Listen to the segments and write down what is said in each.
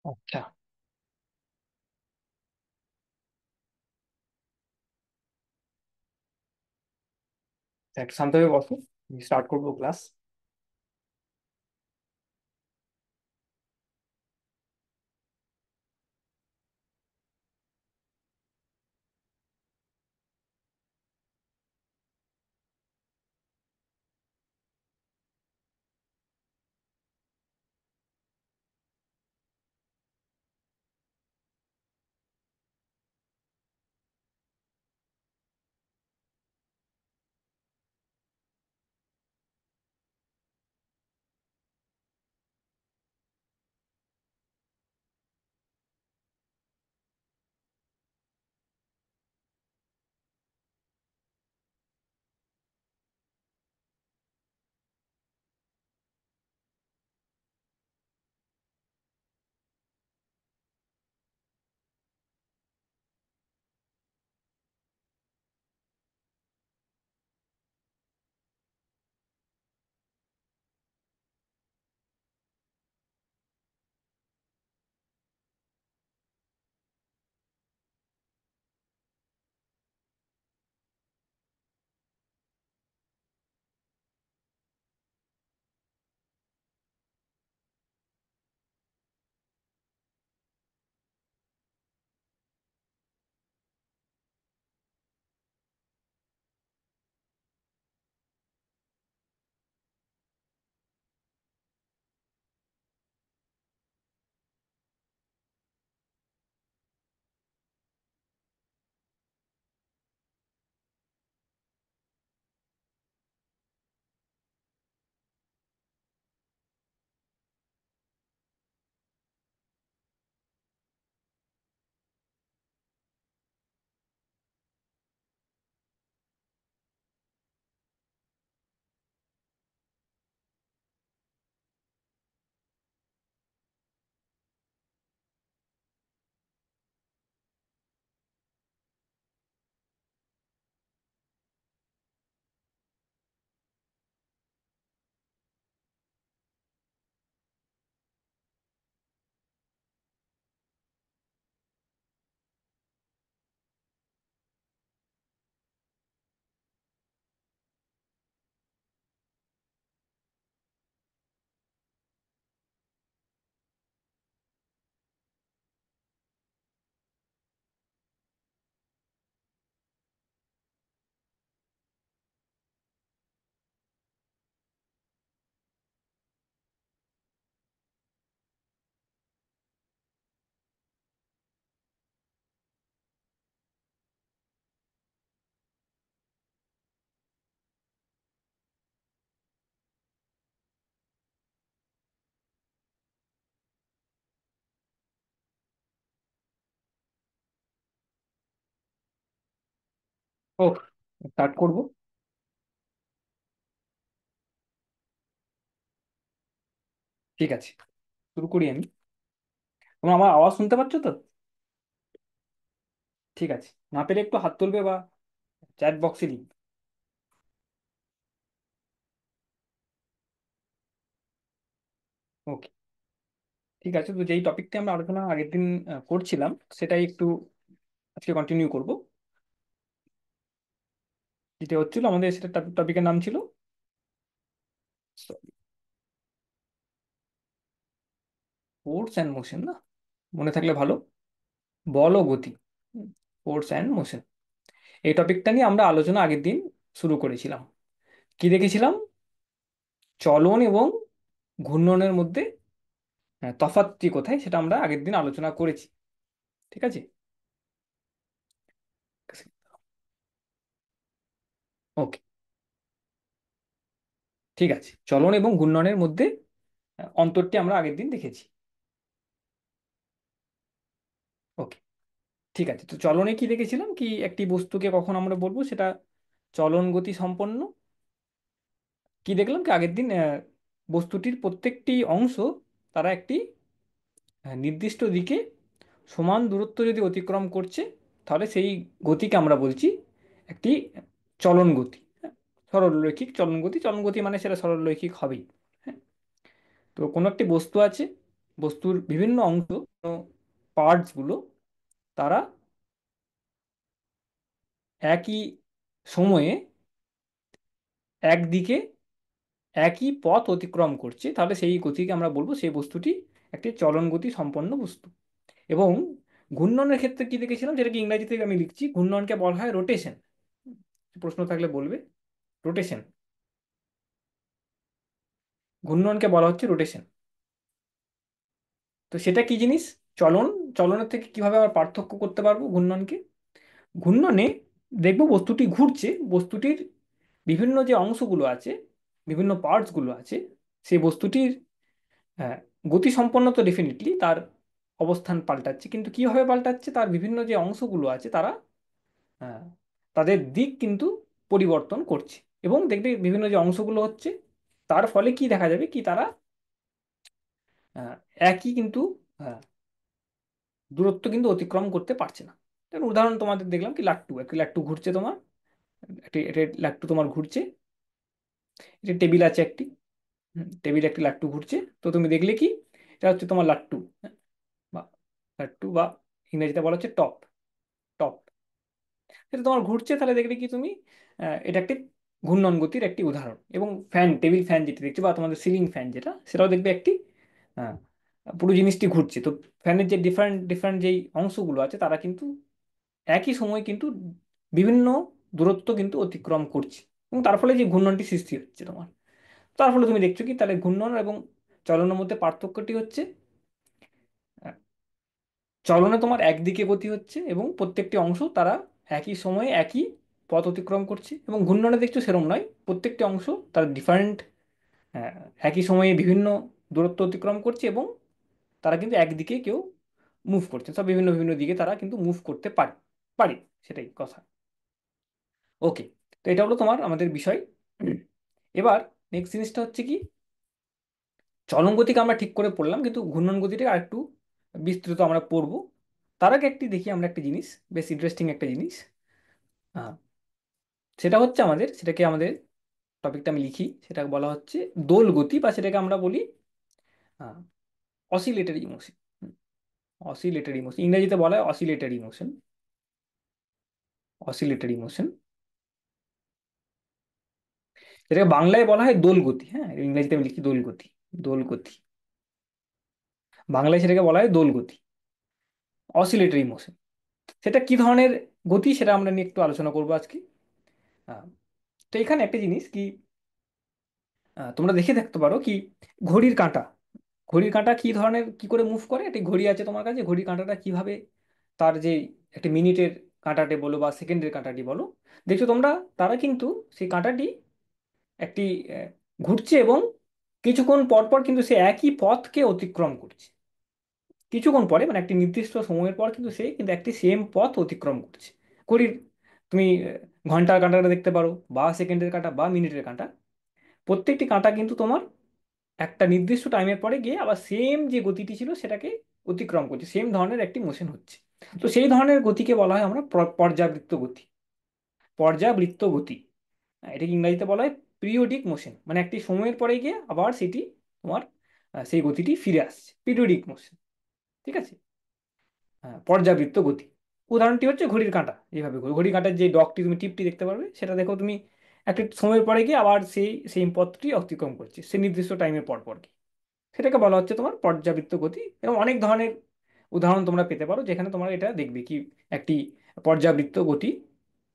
আচ্ছা, একটু শান্তভাবে বসো। স্টার্ট করবো ক্লাস। ও, স্টার্ট করবো। ঠিক আছে, শুরু করি আমি। তোমরা আমার আওয়াজ শুনতে পাচ্ছ তো? ঠিক আছে, না পেলে একটু হাত তুলবে বা চ্যাট বক্সে লিখবে। ওকে, ঠিক আছে। তো যেই টপিকটা আমরা আলোচনা আগের দিন করছিলাম, সেটাই একটু আজকে কন্টিনিউ করব। যেটা হচ্ছিল আমাদের, সেটা টপিকের নাম ছিল ফোর্স অ্যান্ড মোশন, না? মনে থাকলে ভালো। বল ও গতি, ফোর্স অ্যান্ড মোশন, এই টপিকটা নিয়ে আমরা আলোচনা আগের দিন শুরু করেছিলাম। কি দেখেছিলাম? চলন এবং ঘূর্ণনের মধ্যে তফাৎটি কোথায়, সেটা আমরা আগের দিন আলোচনা করেছি। ঠিক আছে। ওকে, ঠিক আছে। চলন এবং ঘূর্ণনের মধ্যে অন্তরটি আমরা আগের দিন দেখেছি। ওকে, ঠিক আছে। তো চলনে কি দেখেছিলাম, কি একটি বস্তুকে কখন আমরা বলবো সেটা চলন গতি সম্পন্ন। কি দেখলাম, কি আগের দিন বস্তুটির প্রত্যেকটি অংশ তারা একটি নির্দিষ্ট দিকে সমান দূরত্ব যদি অতিক্রম করছে, তাহলে সেই গতিকে আমরা বলছি একটি চলন গতি। সরলরৈখিক চলনগতি, চলনগতি মানে সেটা সরলরৈখিক হবেই। হ্যাঁ। তো কোনো একটি বস্তু আছে, বস্তুর বিভিন্ন অংশ, পার্টস গুলো, তারা একই সময়ে একদিকে একই পথ অতিক্রম করছে, তাহলে সেই গতিকে আমরা বলবো সেই বস্তুটি একটি চলন গতি সম্পন্ন বস্তু। এবং ঘূর্ণনের ক্ষেত্রে কি দেখেছিলাম, যেটাকে ইংরেজিতে আমি লিখছি, ঘূর্ণনকে বলা হয় রোটেশন। প্রশ্ন থাকলে বলবে। রোটেশন, ঘূর্ণনকে বলা হচ্ছে রোটেশন। তো সেটা কি জিনিস? চলন। চলনের থেকে কিভাবে আমরা পার্থক্য করতে পারবো ঘূর্ণনকে? ঘূর্ণনে দেখবো বস্তুটি ঘুরছে, বস্তুটির বিভিন্ন যে অংশগুলো আছে, বিভিন্ন পার্টসগুলো আছে, সেই বস্তুটির হ্যাঁ, গতি সম্পন্ন তো ডেফিনেটলি তার অবস্থান পাল্টাচ্ছে, কিন্তু কিভাবে পাল্টাচ্ছে, তার বিভিন্ন যে অংশগুলো আছে তারা হ্যাঁ, তাদের দিক কিন্তু পরিবর্তন করছে। এবং দেখবে বিভিন্ন যে অংশগুলো হচ্ছে, তার ফলে কি দেখা যাবে, কি তারা আহ, একই কিন্তু আহ, দূরত্ব কিন্তু অতিক্রম করতে পারছে না। যেমন উদাহরণ তোমাদের দেখলাম কি, লাট্টু, একটি লাট্টু ঘুরছে তোমার, একটি এটা লাট্টু তোমার ঘুরছে, এটা টেবিল আছে একটি, টেবিলে একটি লাট্টু ঘুরছে। তো তুমি দেখলে কি, এটা হচ্ছে তোমার লাট্টু, বা লাট্টু, বা ইংরেজিতে বলা হচ্ছে টপ। টপ সেটা তোমার ঘুরছে, তাহলে দেখলে কি তুমি, এটা একটি ঘূর্ণন গতির একটি উদাহরণ। এবং ফ্যান, টেবিল ফ্যান যেটা দেখছো, বা তোমাদের সিলিং ফ্যান যেটা, সেটাও দেখবে একটি আহ, পুরো জিনিসটি ঘুরছে। তো ফ্যানের যে ডিফারেন্ট ডিফারেন্ট যেই অংশগুলো আছে, তারা কিন্তু একই সময় কিন্তু বিভিন্ন দূরত্ব কিন্তু অতিক্রম করছে, এবং তার ফলে যে ঘূর্ণনটি সৃষ্টি হচ্ছে তোমার। তার ফলে তুমি দেখছো কি, তাহলে ঘূর্ণন এবং চলনের মধ্যে পার্থক্যটি হচ্ছে চলনে তোমার একদিকে গতি হচ্ছে এবং প্রত্যেকটি অংশ তারা একই সময়ে একই পথ অতিক্রম করছে। এবং ঘূর্ণনে দেখছো সেরকম নয়, প্রত্যেকটি অংশ তার ডিফারেন্ট, একই সময়ে বিভিন্ন দূরত্ব অতিক্রম করছে, এবং তারা কিন্তু একদিকে কেউ মুভ করছে, সব বিভিন্ন বিভিন্ন দিকে তারা কিন্তু মুভ করতে পারে। পারে, সেটাই কথা। ওকে। তো এটা হলো তোমার আমাদের বিষয়। এবার নেক্সট জিনিসটা হচ্ছে কি, চলন গতিকে আমরা ঠিক করে পড়লাম, কিন্তু ঘূর্ণন গতিটা আরেকটু বিস্তৃত আমরা পড়বো। তার আগে একটি দেখি আমরা একটা জিনিস, বেশ ইন্টারেস্টিং একটা জিনিস। আহ, সেটা হচ্ছে আমাদের, সেটাকে আমাদের টপিকটা আমি লিখি, সেটাকে বলা হচ্ছে দোল গতি, বা সেটাকে আমরা বলি অসিলেটরি মোশন। অসিলেটরি মোশন, ইংরেজিতে বলা হয় অসিলেটরি মোশন। অসিলেটরি মোশন, এটাকে বাংলায় বলা হয় দোল গতি। হ্যাঁ, ইংরেজিতে আমি লিখি দোল গতি। দোল গতি, বাংলায় সেটাকে বলা হয় দোল গতি, অসিলেটরি মোশন। সেটা কি ধরনের গতি, সেটা আমরা নিয়ে একটু আলোচনা করবো আজকে। আহ, তো এখানে একটা জিনিস কি, তোমরা দেখে থাকতে পারো কি, ঘড়ির কাঁটা, ঘড়ির কাঁটা কি ধরনের, কি করে মুভ করে, একটি ঘড়ি আছে তোমার কাছে, ঘড়ির কাঁটাটা কিভাবে তার যে একটি মিনিটের কাঁটাটি বলো বা সেকেন্ডের কাঁটাটি বলো, দেখছো তোমরা, তারা কিন্তু সেই কাঁটাটি একটি ঘুরছে, এবং কিছুক্ষণ পর পর কিন্তু সে একই পথকে অতিক্রম করছে। কিছুক্ষণ পরে মানে একটি নির্দিষ্ট সময়ের পর কিন্তু সে কিন্তু একটি সেম পথ অতিক্রম করছে। ঘড়ির তুমি ঘন্টার কাঁটাটা দেখতে পারো, বা সেকেন্ডের কাঁটা, বা মিনিটের কাঁটা, প্রত্যেকটি কাঁটা কিন্তু তোমার একটা নির্দিষ্ট টাইমের পরে গিয়ে আবার সেম যে গতিটি ছিল সেটাকে অতিক্রম করছে, সেম ধরনের একটি মোশন হচ্ছে। তো সেই ধরনের গতিকে বলা হয় আমরা পর্যাবৃত্ত গতি। পর্যাবৃত্ত গতি, এটাকে ইংরেজিতে বলা হয় পিরিয়ডিক মোশন, মানে একটি সময়ের পরে গিয়ে আবার সেটি তোমার সেই গতিটি ফিরে আসছে, পিরিয়ডিক মোশন। ঠিক আছে। পর্যাবৃত্ত গতি, উদাহরণটি হচ্ছে ঘড়ির কাঁটা। যেভাবে ঘড়ির কাঁটার যে ডগটি তুমি টিপটি দেখতে পারবে, সেটা দেখো তুমি একটি সময়ের পরে গিয়ে আবার সেই সেম পথটি অতিক্রম করছে সে নির্দিষ্ট টাইমের পর পর গিয়ে। সেটাকে বলা হচ্ছে তোমার পর্যাবৃত্ত গতি। এবং অনেক ধরনের উদাহরণ তোমরা পেতে পারো যেখানে তোমরা এটা দেখবে কি, একটি পর্যাবৃত্ত গতি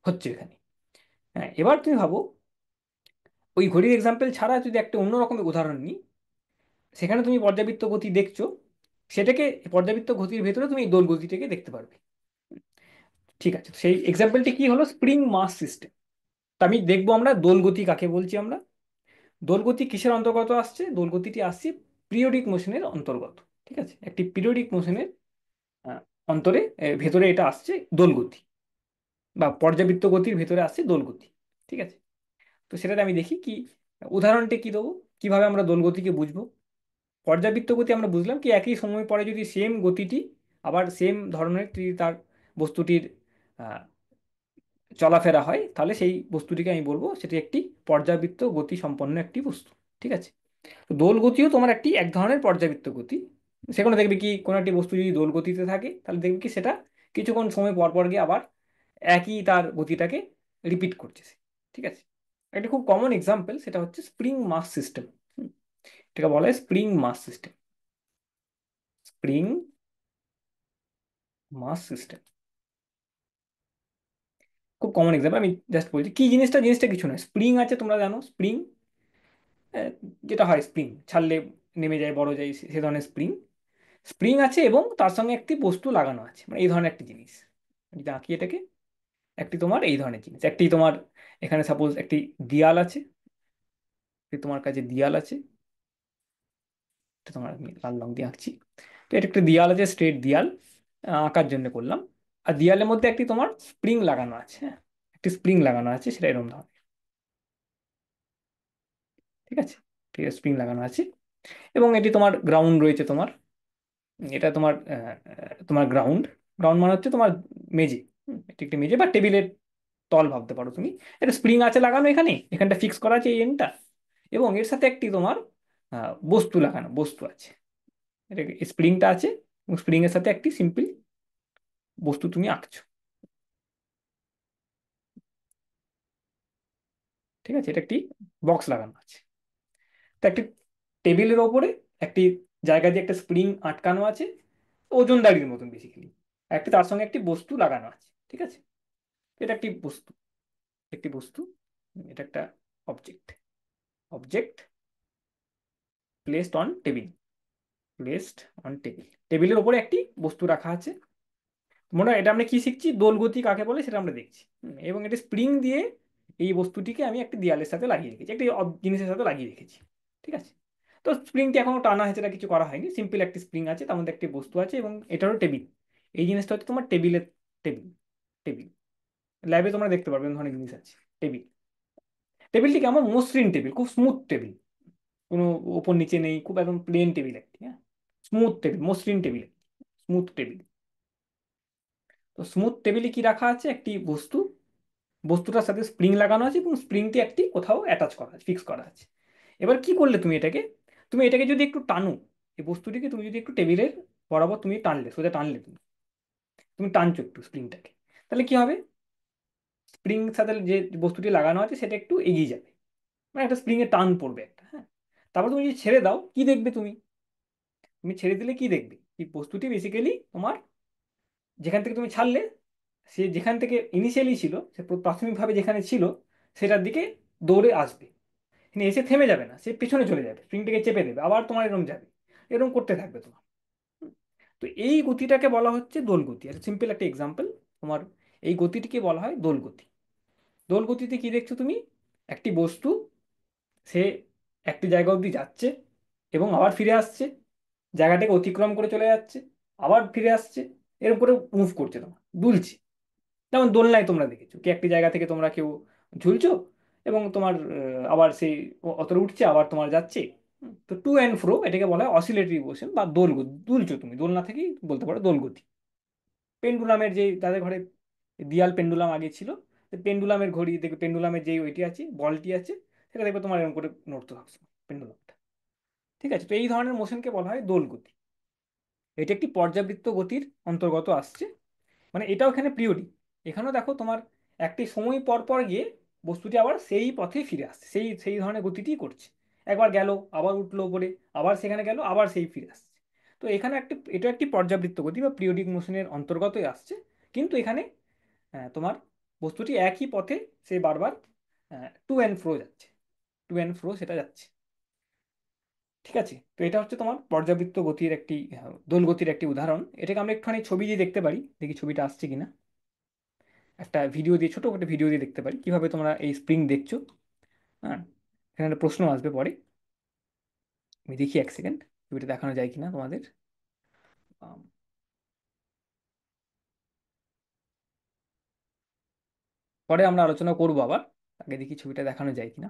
হচ্ছে এখানে। হ্যাঁ, এবার তুমি ভাবো, ওই ঘড়ির এক্সাম্পল ছাড়া যদি একটা অন্য রকমের উদাহরণ নিই, সেখানে তুমি পর্যাবৃত্ত গতি দেখছো, সেটাকে পর্যাবৃত্ত গতির ভেতরে তুমি এই দোল গতিটাকে দেখতে পারবে। ঠিক আছে, তো সেই এক্সাম্পলটি কি হলো, স্প্রিং মাস সিস্টেম। তা আমি দেখবো আমরা দোলগতি কাকে বলছি আমরা। দোলগতি কিসের অন্তর্গত আসছে? দোলগতিটি আসছে পিরিয়ডিক মোশনের অন্তর্গত। ঠিক আছে, একটি পিরিয়ডিক মোশনের অন্তরে ভেতরে এটা আসছে দোলগতি, বা পর্যাবৃত্ত গতির ভেতরে আসছে দোলগতি। ঠিক আছে। তো সেটাতে আমি দেখি কি, উদাহরণটা কি দেবো, কিভাবে আমরা দোলগতিকে বুঝবো। পর্যাবৃত্ত গতি আমরা বুঝলাম কি, একই সময় পরে যদি সেম গতিটি আবার সেম ধরনের যদি তার বস্তুটির চলাফেরা হয়, তাহলে সেই বস্তুটিকে আমি বলবো সেটি একটি পর্যাবৃত্ত গতি সম্পন্ন একটি বস্তু। ঠিক আছে। তো দোল গতিও তোমার একটি এক ধরনের পর্যাবৃত্ত গতি। সেখানে দেখবে কি কোনো একটি বস্তু যদি দোল গতিতে থাকে তাহলে দেখবে কি সেটা কিছুক্ষণ সময় পর পর গিয়ে আবার একই তার গতিটাকে রিপিট করছে সে। ঠিক আছে। একটা খুব কমন এক্সাম্পল সেটা হচ্ছে স্প্রিং মাস সিস্টেম। এটাকে বলা হয় স্প্রিং মাস সিস্টেম। স্প্রিং মাস সিস্টেম খুব কমন এক্সাম্পল। আমি জাস্ট বলছি কি জিনিসটা, জিনিসটা কিছু নয়, স্প্রিং আছে তোমরা জানো স্প্রিং, যেটা হয় স্প্রিং ছাড়লে নেমে যায় বড় যায় সে ধরনের স্প্রিং। স্প্রিং আছে এবং তার সঙ্গে একটি বস্তু লাগানো আছে, মানে এই ধরনের একটি জিনিস। যদি আঁকি এটাকে, একটি তোমার এই ধরনের জিনিস, একটি তোমার এখানে সাপোজ একটি দিয়াল আছে, তোমার কাছে দিয়াল আছে, এটা তোমার আমি লাল রং দিয়ে আঁকছি। তো এটা একটা দিয়াল আছে, স্ট্রেট দিয়াল আঁকার জন্য করলাম। আর দিয়ালের মধ্যে একটি তোমার স্প্রিং লাগানো আছে, হ্যাঁ, একটি স্প্রিং লাগানো আছে, সেটা এরকম ধরনের। ঠিক আছে। ঠিক আছে, স্প্রিং লাগানো আছে এবং এটি তোমার গ্রাউন্ড রয়েছে তোমার। এটা তোমার তোমার গ্রাউন্ড। গ্রাউন্ড মানে হচ্ছে তোমার মেঝে। এটি একটি মেঝে বা টেবিলের তল ভাবতে পারো তুমি। এটা স্প্রিং আছে লাগানো এখানে, এখানটা ফিক্স করা আছে এই এন্ডটা, এবং এর সাথে একটি তোমার বস্তু লাগানো, বস্তু আছে। এটা স্প্রিংটা আছে এবং স্প্রিং এর সাথে একটি সিম্পল বস্তু তুমি আঁকছো। ঠিক আছে, এটা একটি বক্স লাগানো আছে। তো একটি টেবিলের ওপরে একটি জায়গা দিয়ে একটা স্প্রিং আটকানো আছে, ওজনদারির মতন বেসিক্যালি। একটি তার সঙ্গে একটি বস্তু লাগানো আছে। ঠিক আছে। এটা একটি বস্তু, একটি বস্তু। এটা একটা object. Object placed on table, placed on table. টেবিলের ওপরে একটি বস্তু রাখা আছে। মনে হয় এটা আমরা কি শিখছি, দোলগতি কাকে বলে সেটা আমরা দেখছি। এবং এটা স্প্রিং দিয়ে এই বস্তুটিকে আমি একটি দেয়ালের সাথে লাগিয়ে রেখেছি, একটি জিনিসের সাথে লাগিয়ে রেখেছি। ঠিক আছে। তো স্প্রিংটি এখনো টানা হয়েছে, এটা কিছু করা হয়নি, সিম্পল একটি স্প্রিং আছে, তার মধ্যে একটি বস্তু আছে এবং এটারও টেবিল। এই জিনিসটা হচ্ছে তোমার টেবিলের, টেবিল, টেবিল। ল্যাবে তোমরা দেখতে পারবে এরকম ধরনের জিনিস আছে, টেবিল। টেবিলটি কেমন, মসৃণ টেবিল, খুব স্মুথ টেবিল, কোনো ওপর নিচে নেই, খুব একদম প্লেন টেবিল একটি, হ্যাঁ, স্মুথ টেবিল, মসৃণ টেবিল, স্মুথ টেবিল। তো স্মুথ টেবিলে কি রাখা আছে, একটি বস্তু, বস্তুটার সাথে স্প্রিং লাগানো আছে এবং স্প্রিংটি একটি কোথাও অ্যাটাচ করা আছে, ফিক্স করা আছে। এবার কি করলে তুমি এটাকে, তুমি এটাকে যদি একটু টানো, এই বস্তুটিকে তুমি যদি একটু টেবিলের বরাবর তুমি টানলে, সোজা টানলে, তুমি তুমি টানছো একটু স্প্রিংটাকে, তাহলে কি হবে, স্প্রিং সাথে যে বস্তুটি লাগানো আছে সেটা একটু এগিয়ে যাবে, মানে একটা স্প্রিং এর টান পড়বে একটা, হ্যাঁ। তারপর তুমি যদি ছেড়ে দাও কি দেখবে তুমি, তুমি ছেড়ে দিলে কি দেখবে, এই বস্তুটি বেসিক্যালি তোমার যেখান থেকে তুমি ছাড়লে, সে যেখান থেকে ইনিশিয়ালি ছিল, সে প্রাথমিকভাবে যেখানে ছিল সেটার দিকে দৌড়ে আসবে। কিন্তু এসে থেমে যাবে না, সে পেছনে চলে যাবে, স্প্রিংটাকে চেপে দেবে, আবার তোমার এরকম যাবে, এরকম করতে থাকবে তোমার। হুম। তো এই গতিটাকে বলা হচ্ছে দোল গতি। আর সিম্পল একটা এক্সাম্পল তোমার, এই গতিটিকে বলা হয় দোল গতি। দোল গতিতে কি দেখছো তুমি, একটি বস্তু সে একটি জায়গা অবধি যাচ্ছে এবং আবার ফিরে আসছে, জায়গাটাকে অতিক্রম করে চলে যাচ্ছে, আবার ফিরে আসছে, এরকম করে মুভ করছে, তোমার দুলছে। যেমন দোলনায় তোমরা দেখেছো কি একটি জায়গা থেকে তোমরা কেউ ঝুলছো এবং তোমার আবার সেই অতটা উঠছে আবার তোমার যাচ্ছে। তো টু অ্যান্ড ফ্রো এটাকে বলা হয় অসিলেটরি মোশন বা দোলগতি, দুলছো তুমি, দোলনা থেকেই বলতে পারো দোলগতি। পেন্ডুলামের যে তাদের ঘরে দিয়াল পেন্ডুলাম আগে ছিল, পেন্ডুলামের ঘড়ি দেখবে, পেন্ডুলামের যে ওইটি আছে, বলটি আছে, সেটা দেখবে তোমার এরকম করে নড়তে থাকছে পেন্ডুলামটা। ঠিক আছে। তো এই ধরনের মোশনকে বলা হয় দোলগতি। এটা একটি পর্যাবৃত্ত গতির অন্তর্গত আসছে, মানে এটাও এখানে পিরিয়ডিক। এখানেও দেখো তোমার একটি সময় পর পর গিয়ে বস্তুটি আবার সেই পথে ফিরে আসছে, সেই সেই ধরনের গতিটি করছে। একবার গেল, আবার উঠলো উপরে, আবার সেখানে গেল, আবার সেই ফিরে আসছে। তো এখানে একটি, এটা একটি পর্যাবৃত্ত গতি বা পিরিয়ডিক মোশনের অন্তর্গতই আসছে। কিন্তু এখানে তোমার বস্তুটি একই পথে সে বারবার টু অ্যান্ড ফ্রো যাচ্ছে, টু অ্যান্ড ফ্রো সেটা যাচ্ছে। ঠিক আছে। তো এটা হচ্ছে তোমার পর্যাবৃত্ত গতির একটি দোল গতির একটি উদাহরণ। এটাকে আমরা একটুখানি ছবি দিয়ে দেখতে পারি, দেখি ছবিটা আসছে কিনা। একটা ভিডিও দিয়ে, ছোট একটা ভিডিও দিয়ে দেখতে পারি কিভাবে তোমরা এই স্প্রিং দেখছো। হ্যাঁ, এখানে একটা প্রশ্ন আসবে পরে, আমি দেখি এক সেকেন্ড ছবিটা দেখানো যায় কিনা তোমাদের। আম, পরে আমরা আলোচনা করবো আবার, আগে দেখি ছবিটা দেখানো যায় কিনা।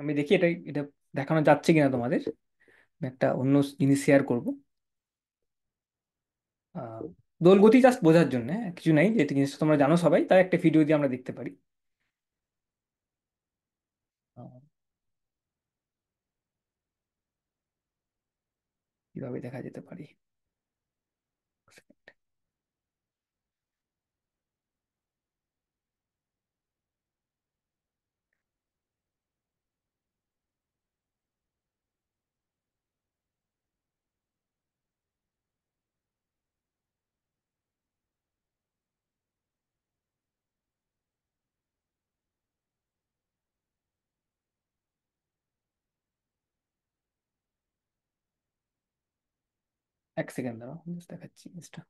আমি দেখি এটা এটা দেখানো যাচ্ছে কিনা তোমাদের। আমি একটা অন্য জিনিস শেয়ার করব। আহ, দোলগতি জাস্ট বোঝার জন্য, হ্যাঁ, কিছু নাই, যে জিনিসটা তোমরা জানো সবাই, তাই একটা ভিডিও দিয়ে আমরা দেখতে পারি। আহ, কিভাবে দেখা যেতে পারি। এক সেকেন্ড দাঁড়াও, just দেখাচ্ছি জিনিসটা।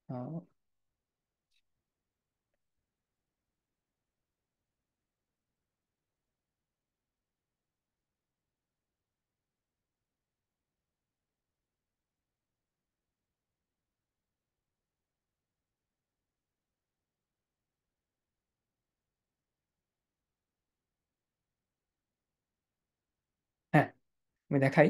আহ, হ্যাঁ, আমি দেখাই।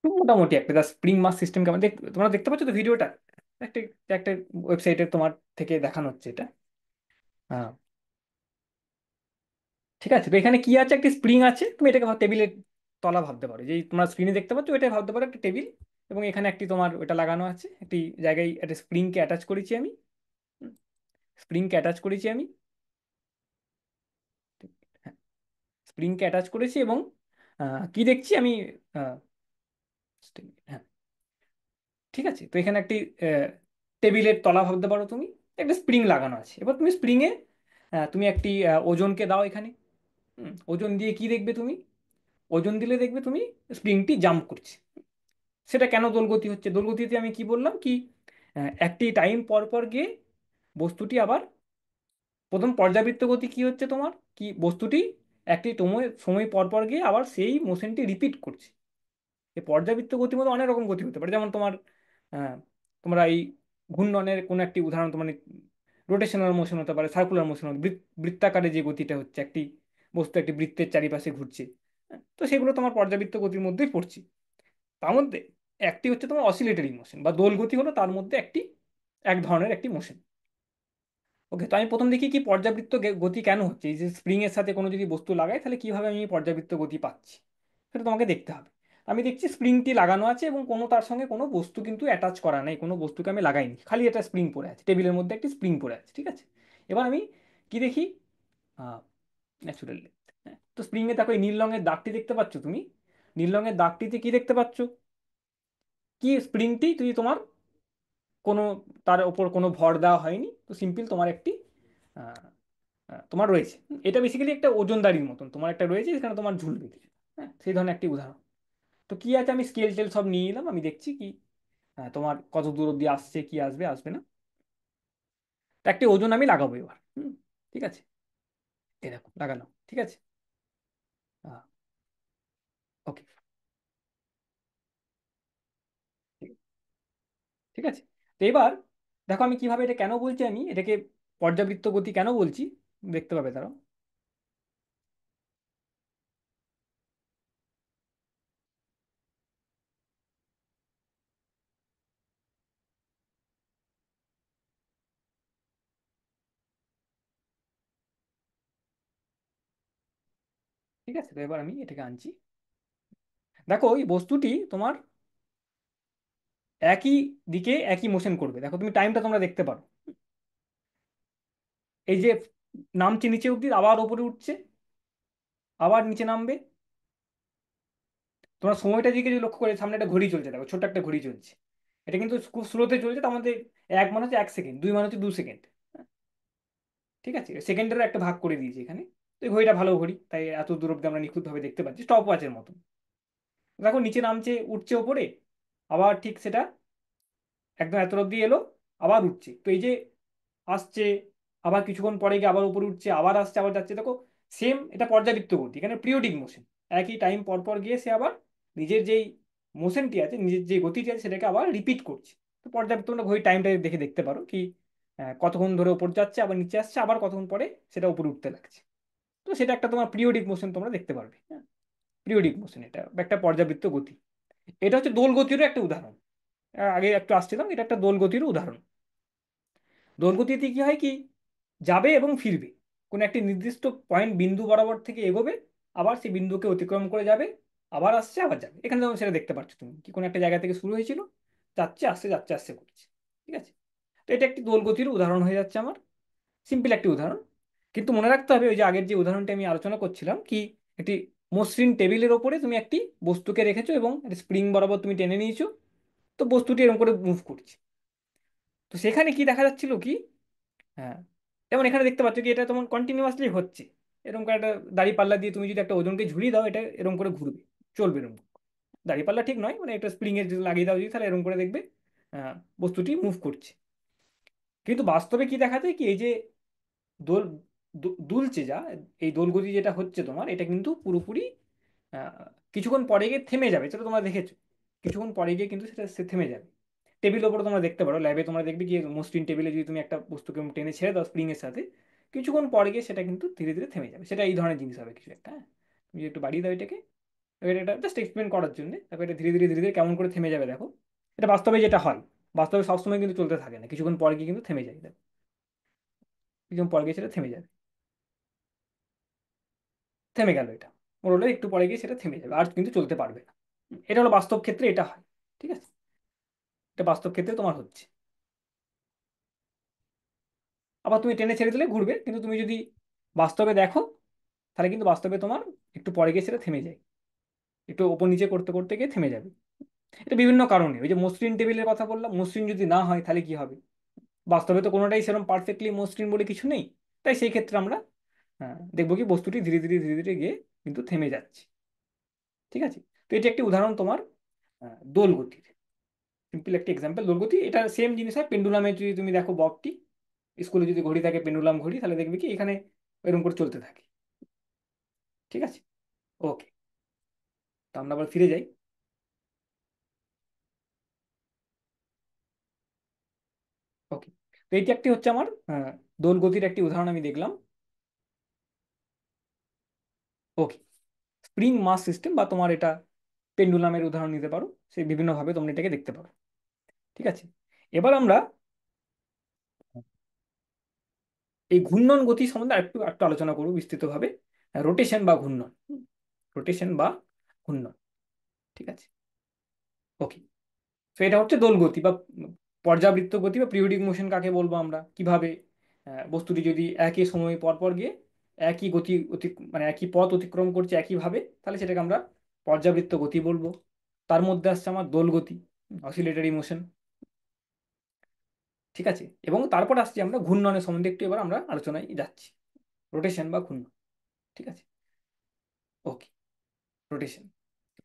মোটামুটি একটা স্প্রিং মাস সিস্টেম কেমন তোমরা দেখতে পাচ্ছ তো ভিডিওটা? একটা একটা ওয়েবসাইটে তোমার থেকে দেখানো হচ্ছে এটা। হ্যাঁ, ঠিক আছে। তো এখানে কি আছে, একটা স্প্রিং আছে, তুমি এটাকে টেবিলের তলা ভাবতে পারো, যেই তোমরা স্ক্রিনে দেখতে পাচ্ছ এটা ভাবতে পারো একটা টেবিল। এবং এখানে একটি তোমার ওটা লাগানো আছে, একটি জায়গায় একটা স্প্রিংকে অ্যাটাচ করেছি আমি। স্প্রিংকে অ্যাটাচ করেছি আমি। হ্যাঁ, স্প্রিংকে অ্যাটাচ করেছি এবং কি দেখছি আমি। আহ, হ্যাঁ, ঠিক আছে। তো এখানে একটি টেবিলের তলা ভাবতে পারো তুমি, একটা স্প্রিং লাগানো আছে। এবার তুমি স্প্রিংয়ে তুমি একটি ওজনকে দাও এখানে। ওজন দিয়ে কি দেখবে তুমি? ওজন দিলে দেখবে তুমি স্প্রিংটি জাম্প করছে। সেটা কেন দোলগতি হচ্ছে? দোলগতিতে আমি কি বললাম কি, একটি টাইম পর পর গিয়ে বস্তুটি আবার, প্রথম পর্যাবৃত্ত গতি কি হচ্ছে তোমার, কি বস্তুটি একটি সময় সময় পর পর গিয়ে আবার সেই মোশনটি রিপিট করছে। এই পর্যাবৃত্ত গতির মধ্যে অনেক রকম গতি হতে পারে, যেমন তোমার আহ, তোমরা এই ঘূর্ণনের কোনো একটি উদাহরণ, তোমার রোটেশনাল মোশন হতে পারে, সার্কুলার মোশন হতে বৃত্তাকারে যে গতিটা হচ্ছে, একটি বস্তু একটি বৃত্তের চারিপাশে ঘুরছে। তো সেগুলো তোমার পর্যাবৃত্ত গতির মধ্যেই পড়ছে। তার মধ্যে একটি হচ্ছে তোমার অসিলেটরি মোশন বা দোল গতি, হলো তার মধ্যে একটি এক ধরনের একটি মোশন। ওকে, তো আমি প্রথম দেখি কি পর্যাবৃত্ত গতি কেন হচ্ছে, এই যে স্প্রিং এর সাথে কোনো যদি বস্তু লাগাই তাহলে কিভাবে আমি এই পর্যাবৃত্ত গতি পাচ্ছি, সেটা তোমাকে দেখতে হবে। আমি দেখছি স্প্রিংটি লাগানো আছে এবং কোনো তার সঙ্গে কোনো বস্তু কিন্তু অ্যাটাচ করা নেই, কোনো বস্তুকে আমি লাগাইনি, খালি এটা স্প্রিং পড়ে আছে, টেবিলের মধ্যে একটি স্প্রিং পড়ে আছে, ঠিক আছে। এবার আমি কি দেখি, ন্যাচুরাল লেন্থ। হ্যাঁ, তো স্প্রিং এ দেখো এই নীল রঙের দাগটি দেখতে পাচ্ছ তুমি? নীল রঙের দাগটিতে কি দেখতে পাচ্ছ? কি স্প্রিংটি যদি তোমার কোনো, তার ওপর কোনো ভর দেওয়া হয়নি, তো সিম্পল তোমার একটি আহ, তোমার রয়েছে। এটা বেসিক্যালি একটা ওজনদারির মতন তোমার একটা রয়েছে, যেখানে তোমার ঝুলবে কিছু। হ্যাঁ, সেই ধরনের একটি উদাহরণ। তো কি আছে, আমি স্কেল টেল সব নিয়ে নিলাম, আমি দেখছি কি তোমার কত দূর অব্দি আসছে, কি আসবে আসবে না। তো একটি ওজন আমি লাগাবো এবার। ঠিক আছে, এই দেখো লাগালাম, ঠিক আছে। ওকে, ঠিক আছে। তো এবার দেখো আমি কিভাবে, এটা কেন বলছি, আমি এটাকে পর্যাবৃত্ত গতি কেন বলছি, দেখতে পাবে তারা। ঠিক আছে, তো এবার আমি এটাকে আনছি। দেখো এই বস্তুটি তোমার একই দিকে একই মোশন করবে, দেখো তুমি টাইমটা তোমরা দেখতে পারো। এই যে নামছে নিচে অব্দি, আবার ওপরে উঠছে, আবার নিচে নামবে। তোমার সময়টা দিকে যদি লক্ষ্য করে, সামনে একটা ঘড়ি চলছে, দেখো ছোট্ট একটা ঘড়ি চলছে। এটা কিন্তু খুব স্লোতে চলছে, তার মধ্যে এক মানে হচ্ছে 1 সেকেন্ড, দুই মানে হচ্ছে 2 সেকেন্ড। ঠিক আছে, সেকেন্ডের একটা ভাগ করে দিয়েছি এখানে। তো এই ঘড়িটা ভালো ঘড়ি, তাই এত দূর অব্দি আমরা নিখুঁতভাবে দেখতে পাচ্ছি, স্টপ ওয়াচের মতো। দেখো নিচে নামছে, উঠছে ওপরে, আবার ঠিক সেটা একদম এত অব্দি এলো, আবার উঠছে। তো এই যে আসছে, আবার কিছুক্ষণ পরে গিয়ে আবার উপরে উঠছে, আবার আসছে, আবার যাচ্ছে, দেখো সেম এটা পর্যাবৃত্ত গতি, এখানে পিরিয়ডিক মোশন। একই টাইম পর পর গিয়ে সে আবার নিজের যেই মোশনটি আছে, নিজের যে গতিটি আছে সেটাকে আবার রিপিট করছে। তো পর্যাপ্ত তোমরা ঘড়ির টাইমটা দেখে দেখতে পারো কি কতক্ষণ ধরে উপর যাচ্ছে, আবার নিচে আসছে, আবার কতক্ষণ পরে সেটা উপরে উঠতে লাগছে। তো সেটা একটা তোমার পিরিয়ডিক মোশন তোমরা দেখতে পারবে। হ্যাঁ, পিরিয়ডিক মোশন এটা একটা পর্যাবৃত্ত গতি। এটা হচ্ছে দোল গতিরও একটা উদাহরণ। আগে একটু আসছিলাম, এটা একটা দোল গতিরও উদাহরণ। দোল গতিতে কি হয় কি, যাবে এবং ফিরবে, কোনো একটি নির্দিষ্ট পয়েন্ট বিন্দু বরাবর থেকে এগোবে, আবার সেই বিন্দুকে অতিক্রম করে যাবে, আবার আসছে আবার যাবে। এখানে যেমন সেটা দেখতে পাচ্ছ তুমি কি কোনো একটা জায়গা থেকে শুরু হয়েছিল, যাচ্ছে আসছে যাচ্ছে আসছে করছে। ঠিক আছে, তো এটা একটি দোল গতির উদাহরণ হয়ে যাচ্ছে আমার, সিম্পল একটি উদাহরণ। কিন্তু মনে রাখতে হবে ওই যে আগের যে উদাহরণটা আমি আলোচনা করছিলাম কি, একটি মসৃণ টেবিলের ওপরে তুমি একটি বস্তুকে রেখেছো এবং স্প্রিং বরাবর তুমি টেনে নিয়েছো, তো বস্তুটি এরকম করে মুভ করছে। তো সেখানে কি দেখা যাচ্ছিল কি, হ্যাঁ, যেমন এখানে দেখতে পাচ্ছ কি এটা তোমার কন্টিনিউয়াসলি হচ্ছে। এরকম করে একটা দাড়ি পাল্লা দিয়ে তুমি যদি একটা ওজনকে ঝুলিয়ে দাও, এটা এরকম করে ঘুরবে, চলবে এরকম। দাড়ি পাল্লা ঠিক নয়, মানে একটা স্প্রিং এর যদি লাগিয়ে দাও যদি, তাহলে এরকম করে দেখবে বস্তুটি মুভ করছে। কিন্তু বাস্তবে কি দেখা যায় কি, এই যে দোল দুলছে যা, এই দোলগতি যেটা হচ্ছে তোমার, এটা কিন্তু পুরোপুরি আহ, কিছুক্ষণ পরে গিয়ে থেমে যাবে, সেটা তোমরা দেখেছো। কিছুক্ষণ পরে গিয়ে কিন্তু সেটা সে থেমে যাবে। টেবিলের ওপরে তোমরা দেখতে পারো, ল্যাবে তোমরা দেখবে কি মসৃণ টেবিলে যদি তুমি একটা বস্তুকে টেনে ছেড়ে দাও স্প্রিং এর সাথে, কিছুক্ষণ পরে গিয়ে সেটা কিন্তু ধীরে ধীরে থেমে যাবে। সেটা এই ধরনের জিনিস হবে কিছু একটা। হ্যাঁ, তুমি যদি একটু বাড়িয়ে দাও এটাকে, এবার এটা জাস্ট এক্সপ্লেন করার জন্য, তারপর এটা ধীরে ধীরে ধীরে ধীরে কেমন করে থেমে যাবে দেখো। এটা বাস্তবে যেটা হয়, বাস্তবে সবসময় কিন্তু চলতে থাকে না, কিছুক্ষণ পরে গিয়ে কিন্তু থেমে যায়, দেখো কিছুক্ষণ পরে গিয়ে সেটা থেমে যাবে। থেমে গেল এটা, ওর হলো একটু পরে গিয়ে সেটা থেমে যাবে, আর কিন্তু চলতে পারবে না। এটা হলো বাস্তব ক্ষেত্রে এটা হয়। ঠিক আছে, এটা বাস্তব ক্ষেত্রে তোমার হচ্ছে। আবার তুমি টেনে ছেড়ে দিলে ঘুরবে, কিন্তু তুমি যদি বাস্তবে দেখো, তাহলে কিন্তু বাস্তবে তোমার একটু পরে গিয়ে সেটা থেমে যায়, একটু ওপর নিচে করতে করতে গিয়ে থেমে যাবে। এটা বিভিন্ন কারণে, ওই যে মসৃণ টেবিলের কথা বললাম, মসৃণ যদি না হয় তাহলে কি হবে, বাস্তবে তো কোনোটাই সেরকম পারফেক্টলি মসৃণ বলে কিছু নেই। তাই সেই ক্ষেত্রে আমরা দেখবো কি বস্তুটি ধীরে ধীরে ধীরে ধীরে গিয়ে কিন্তু থেমে যাচ্ছে। ঠিক আছে, তো এটি একটি উদাহরণ তোমার দোল গতির, সিম্পল একটি এক্সাম্পল দোল গতি। এটা সেম জিনিস হয় পেন্ডুলামে, যদি তুমি দেখো বকটি, স্কুলে যদি ঘড়ি থাকে পেন্ডুলাম ঘড়ি, তাহলে দেখবে কি এখানে এরকম করে চলতে থাকে। ঠিক আছে, ওকে, তো আমরা আবার ফিরে যাই। ওকে, তো এটি একটি হচ্ছে আমার দোল গতির একটি উদাহরণ আমি দেখলাম। ওকে, স্প্রিং মাস সিস্টেম বা তোমার এটা পেন্ডুলামের উদাহরণ নিতে পারো, সেই বিভিন্নভাবে তোমরা এটাকে দেখতে পারো। ঠিক আছে, এবার আমরা এই ঘূর্ণন গতি সম্বন্ধে একটু একটু আলোচনা করবো বিস্তৃতভাবে। রোটেশন বা ঘূর্ণন, রোটেশন বা ঘূর্ণন। ঠিক আছে, ওকে, তো এটা হচ্ছে দোল গতি বা পর্যাবৃত্ত গতি বা পিরিয়ডিক মোশন কাকে বলবো আমরা, কিভাবে বস্তুটি যদি একই সময় পর পর গিয়ে একই গতি মানে একই পথ অতিক্রম করছে একইভাবে, তাহলে সেটাকে আমরা পর্যাবৃত্ত গতি বলবো। তার মধ্যে আসছে আমার দোল গতি, অসিলেটরি মোশন। ঠিক আছে, এবং তারপর আসছি আমরা ঘূর্ণনের সম্বন্ধে একটু, এবার আমরা আলোচনায় যাচ্ছি, রোটেশন বা ঘূর্ণন। ঠিক আছে, ওকে, রোটেশন।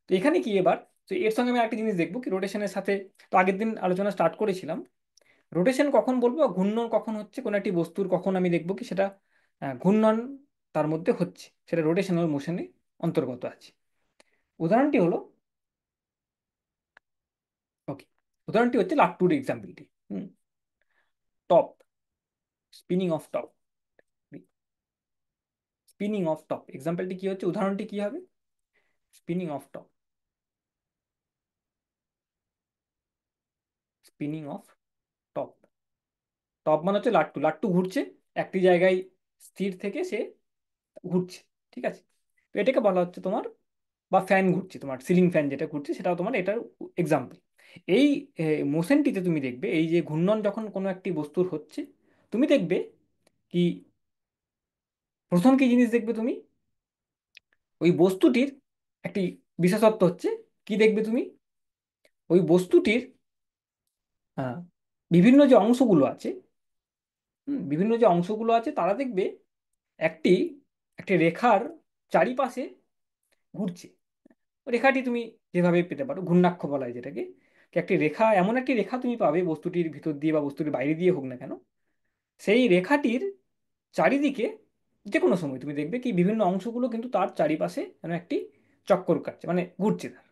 তো এখানে কি এবার, তো এর সঙ্গে আমি একটা জিনিস দেখবো কি রোটেশনের সাথে, তো আগের দিন আলোচনা স্টার্ট করেছিলাম, রোটেশন কখন বলবো বা ঘূর্ণন কখন হচ্ছে কোনো একটি বস্তুর, কখন আমি দেখবো কি সেটা ঘূর্ণন তার মধ্যে হচ্ছে, সেটা রোটেশনাল মোশনে অন্তর্গত আছে। উদাহরণটি হলো, ওকে, উদাহরণটি হচ্ছে লাট্টুর এক্সাম্পলটি। Top, spinning of top, spinning of top এক্সাম্পলটি কি হচ্ছে, উদাহরণটি কি হবে, spinning of top, spinning of top. Top মানে হচ্ছে লাট্টু, লাট্টু ঘুরছে একটি জায়গায়, স্থির থেকে সে ঘুরছে। ঠিক আছে, তো এটাকে বলা হচ্ছে তোমার, বা ফ্যান ঘুরছে তোমার, সিলিং ফ্যান যেটা ঘুরছে সেটাও তোমার এটার এক্সাম্পল। এই মোশনটিতে তুমি দেখবে, এই যে ঘূর্ণন যখন কোনো একটি বস্তুর হচ্ছে, তুমি দেখবে কি, প্রথম কি জিনিস দেখবে তুমি, ওই বস্তুটির একটি বিশেষত্ব হচ্ছে কি দেখবে তুমি, ওই বস্তুটির আহ, বিভিন্ন যে অংশগুলো আছে, বিভিন্ন যে অংশগুলো আছে তারা দেখবে একটি একটি রেখার চারিপাশে ঘুরছে। রেখাটি তুমি যেভাবে পেতে পারো, ঘূর্ণাক্ষ বলা হয় যেটাকে, কি একটি রেখা, এমন একটি রেখা তুমি পাবে বস্তুটির ভিতর দিয়ে বা বস্তুটির বাইরে দিয়ে হোক না কেন, সেই রেখাটির চারিদিকে যে কোনো সময় তুমি দেখবে কি বিভিন্ন অংশগুলো কিন্তু তার চারিপাশে যেন একটি চক্কর কাটছে, মানে ঘুরছে তার।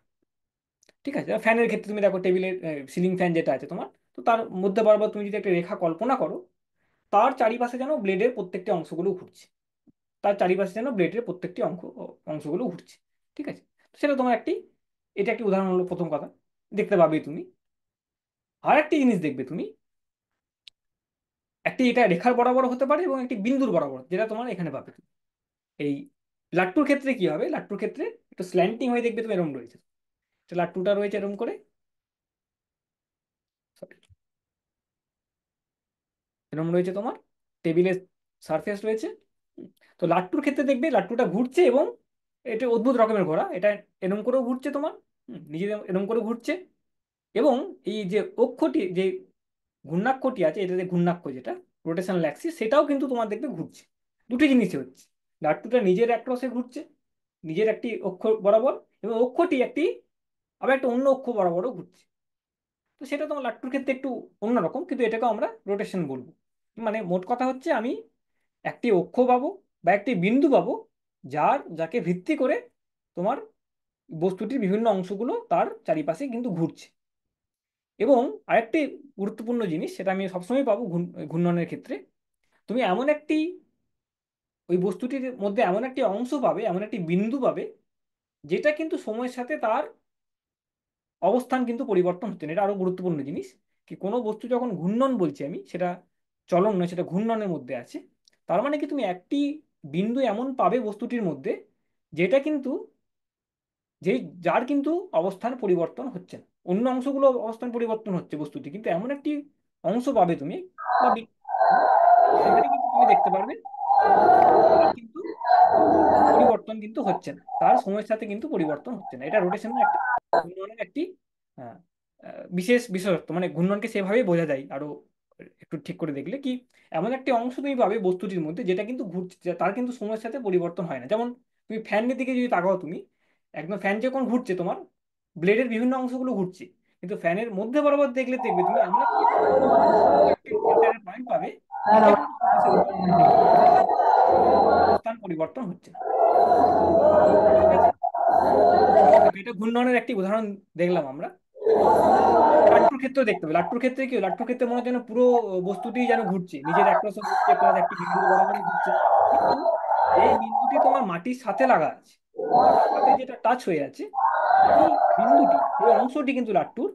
ঠিক আছে, ফ্যানের ক্ষেত্রে তুমি দেখো টেবিলের সিলিং ফ্যান যেটা আছে তোমার, তো তার মধ্যে বরাবর তুমি যদি একটা রেখা কল্পনা করো, তার চারিপাশে যেন ব্লেডের প্রত্যেকটি অংশগুলো ঘুরছে, তার চারিপাশে যেন ব্লেডের প্রত্যেকটি অংশগুলো ঘুরছে। ঠিক আছে, তো সেটা তোমার একটি, এটা একটি উদাহরণ হলো প্রথম কথা, দেখতে পাবে তুমি। আর একটি জিনিস দেখবে তুমি, একটি এটা রেখার বরাবর হতে পারে এবং একটি বিন্দুর বরাবর, যেটা তোমার এখানে পাবে তুমি। এই লাট্টুর ক্ষেত্রে কি হবে, লাট্টুর ক্ষেত্রে একটু স্ল্যান্টিং হয়ে দেখবে তুমি এরকম রয়েছে, তো লাট্টুটা রয়েছে এরকম করে, sorry, এরকম রয়েছে তোমার টেবিলের সারফেস রয়েছে। হুম, তো লাট্টুর ক্ষেত্রে দেখবে লাট্টুটা ঘুরছে, এবং এটা অদ্ভুত রকমের ঘোরা, এটা এরকম করেও ঘুরছে তোমার, নিজে এরকম করে ঘুরছে, এবং এই যে অক্ষটি, যে ঘূর্ণাক্ষটি আছে, এটা যে ঘূর্ণাক্ষ যেটা রোটেশনাল অ্যাক্সিস, সেটাও কিন্তু তোমার দেখবে ঘুরছে। দুটি জিনিসই হচ্ছে, লাট্টুটা নিজের অ্যাক্রসে ঘুরছে, নিজের একটি অক্ষ বরাবর, এবং অক্ষটি একটি আবার একটা অন্য অক্ষ বরাবরও ঘুরছে। তো সেটা তোমার লাট্টুর ক্ষেত্রে একটু অন্যরকম, কিন্তু এটাকে আমরা রোটেশন বলবো। মানে মোট কথা হচ্ছে, আমি একটি অক্ষ পাবো বা একটি বিন্দু পাবো, যাকে ভিত্তি করে তোমার বস্তুটির বিভিন্ন অংশগুলো তার চারিপাশে কিন্তু ঘুরছে। এবং আরেকটি গুরুত্বপূর্ণ জিনিস, সেটা আমি সবসময় পাবো ঘূর্ণনের ক্ষেত্রে, তুমি এমন একটি, ওই বস্তুটির মধ্যে এমন একটি অংশ পাবে, এমন একটি বিন্দু পাবে, যেটা কিন্তু সময়ের সাথে তার অবস্থান কিন্তু পরিবর্তন হচ্ছে না। এটা আরো গুরুত্বপূর্ণ জিনিস, কি কোনো বস্তু যখন ঘূর্ণন বলছি আমি, সেটা চলন নয়, সেটা ঘূর্ণনের মধ্যে আছে। তার মানে কি, তুমি একটি বিন্দু এমন পাবে বস্তুটির মধ্যে, যেটা কিন্তু, যে যার কিন্তু অবস্থান পরিবর্তন হচ্ছে না, অন্য অংশগুলো অবস্থান পরিবর্তন হচ্ছে বস্তুটি, কিন্তু এমন একটি অংশ পাবে তুমি, বা সেখানে কিন্তু তুমি দেখতে পারবে তার কিন্তু পরিবর্তন কিন্তু হচ্ছে না, তার সময়ের সাথে কিন্তু পরিবর্তন হচ্ছে না। এটা রোটেশনের একটা, ঘূর্ণনের একটি আহ, বিশেষ বিশেষত্ব, মানে ঘূর্ণনকে সেভাবেই বোঝা যায় আরো একটু ঠিক করে দেখলে, কি এমন একটি অংশ তুমি পাবে বস্তুটির মধ্যে, যেটা কিন্তু ঘুরছে, তার কিন্তু সময়ের সাথে পরিবর্তন হয় না। যেমন তুমি ফ্যানের দিকে যদি তাকাও তুমি, একদম ফ্যান যখন ঘুরছে, তোমার ব্লেডের বিভিন্ন অংশগুলো ঘুরছে, কিন্তু ফ্যানের মধ্যে বরাবর দেখলে দেখবে তুমি এমন একটি সেন্টারের পয়েন্ট পাবে, যেটা কিন্তু সময়ের সাথে পরিবর্তন হচ্ছে না, যার কিন্তু অবস্থান পরিবর্তন হচ্ছে না। ঠিক আছে, ওকে, তো এটা ঘূর্ণনের একটি উদাহরণ দেখলাম আমরা। লাট্টুর ক্ষেত্রেও দেখতে হবে, লাট্টুর ক্ষেত্রে কি, লাট্টুর ক্ষেত্রে মনে হয় যেন পুরো বস্তুটি যেন ঘুরছে, নিজের একপাশে ঘুরছে, প্লাস একটি বিন্দুর বরাবরও ঘুরছে, কিন্তু এই বিন্দুটি তোমার মাটির সাথে লাগা আছে, মাটির সাথে যেটা টাচ হয়ে আছে, এই বিন্দুটি, এই অংশটি কিন্তু লাট্টুর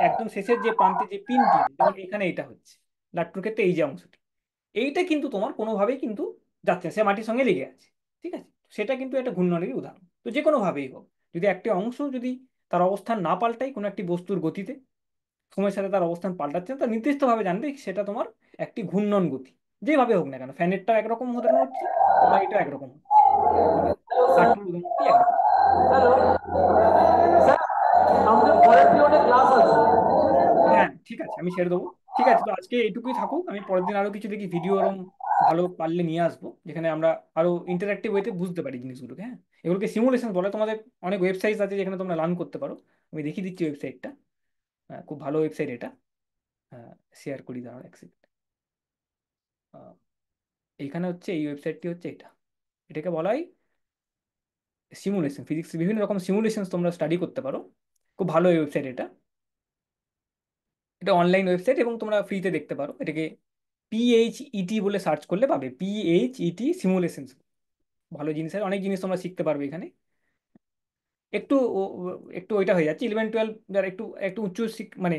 একদম শেষের যে প্রান্তে যে পিনটি আছে, যেমন এখানে এটা হচ্ছে লাট্টুর ক্ষেত্রে এই যে অংশটি, এইটা কিন্তু তোমার কোনোভাবেই কিন্তু যাচ্ছে না, সে মাটির সঙ্গে লেগে আছে। ঠিক আছে, সেটা কিন্তু একটা ঘূর্ণনেরই উদাহরণ। তো যে কোনোভাবেই হোক, যদি একটি অংশ যদি তার অবস্থান না পাল্টায় কোনো একটি বস্তুর গতিতে, সময়ের সাথে তার অবস্থান পাল্টাচ্ছে না, তা নির্দিষ্টভাবে জানবে সেটা তোমার একটি ঘূর্ণন গতি। যেভাবে হোক না কেন, ফ্যানেরটা একরকম উদাহরণ হচ্ছে, বা এটা একরকম হচ্ছে, মানে লাট্টুর উদাহরণটি একরকম। আমাদের পরের পিরিয়ডে ক্লাস আছে। হ্যাঁ ঠিক আছে, আমি ছেড়ে দেবো। ঠিক আছে, তো আজকে এইটুকুই থাকুক, আমি পরের দিন আরো কিছু দেখি ভিডিও ওরম ভালো পারলে নিয়ে আসবো, যেখানে আমরা আরো ইন্টারাক্টিভ ওয়েতে বুঝতে পারি জিনিসগুলোকে। হ্যাঁ, এগুলোকে সিমুলেশন বলে, তোমাদের অনেক ওয়েবসাইট আছে যেখানে তোমরা লার্ন করতে পারো। আমি দেখিয়ে দিচ্ছি ওয়েবসাইটটা, খুব ভালো ওয়েবসাইট এটা, শেয়ার করি, দাঁড়াও এক সেকেন্ড। এইখানে হচ্ছে, এই ওয়েবসাইটটি হচ্ছে এটা, এটাকে বলা হয় সিমুলেশন ফিজিক্স, বিভিন্ন রকম সিমুলেশন তোমরা স্টাডি করতে পারো। খুব ভালো ওয়েবসাইট এটা, এটা অনলাইন ওয়েবসাইট, এবং তোমরা ফ্রিতে দেখতে পারো এটাকে। PHET বলে সার্চ করলে পাবে, PHET সিমুলেশন। ভালো জিনিস আছে, অনেক জিনিস তোমরা শিখতে পারবে এখানে। একটু একটু ওইটা হয়ে যাচ্ছে 11 12, যারা একটু একটু উচ্চ মানে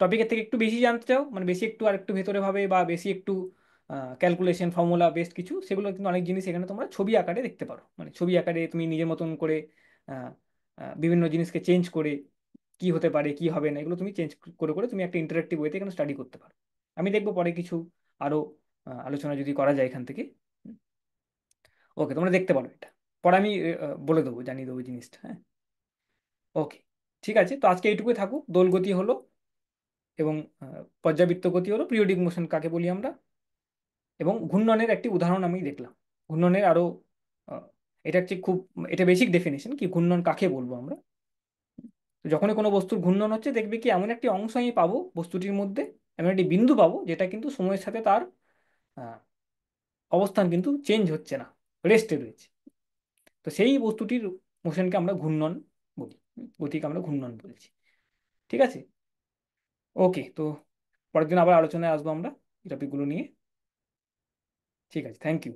টপিকের থেকে একটু বেশি জানতে চাও, মানে বেশি একটু আর একটু ভেতরে ভাবে, বা বেশি একটু ক্যালকুলেশন ফর্মুলা বেসড কিছু, সেগুলো কিন্তু অনেক জিনিস এখানে তোমরা ছবি আকারে দেখতে পারো। মানে ছবি আকারে তুমি নিজের মতন করে আহ, বিভিন্ন জিনিসকে চেঞ্জ করে, কি হতে পারে কি হবে না, এগুলো তুমি চেঞ্জ করে করে তুমি একটা ইন্টারাক্টিভ ওয়েতে এখানে স্টাডি করতে পারো। আমি দেখবো পরে কিছু আরো আলোচনা যদি করা যায় এখান থেকে। ওকে, তোমরা দেখতে পারো এটা, পরে আমি বলে দেবো, জানিয়ে দেবো জিনিসটা। হ্যাঁ, ওকে, ঠিক আছে, তো আজকে এইটুকুই থাকুক। দোলগতি হলো, এবং পর্যাবৃত্ত গতি হলো, পিরিয়ডিক মোশন কাকে বলি আমরা, এবং ঘূর্ণনের একটি উদাহরণ আমি দেখলাম। ঘূর্ণনের আরো আহ, এটা হচ্ছে খুব, এটা বেসিক ডেফিনেশন কি ঘূর্ণন কাকে বলবো আমরা। তো যখনই কোনো বস্তুর ঘূর্ণন হচ্ছে, দেখবে কি এমন একটি অংশ আমি পাবো বস্তুটির মধ্যে, এমন একটি বিন্দু পাবো, যেটা কিন্তু সময়ের সাথে তার আহ, অবস্থান কিন্তু চেঞ্জ হচ্ছে না, রেস্টে রয়েছে। তো সেই বস্তুটির মোশনকে আমরা ঘূর্ণন বলি, গতিকে আমরা ঘূর্ণন বলছি। ঠিক আছে, ওকে, তো পরের দিন আবার আলোচনায় আসবো আমরা এই টপিকগুলো নিয়ে। ঠিক আছে, থ্যাংক ইউ।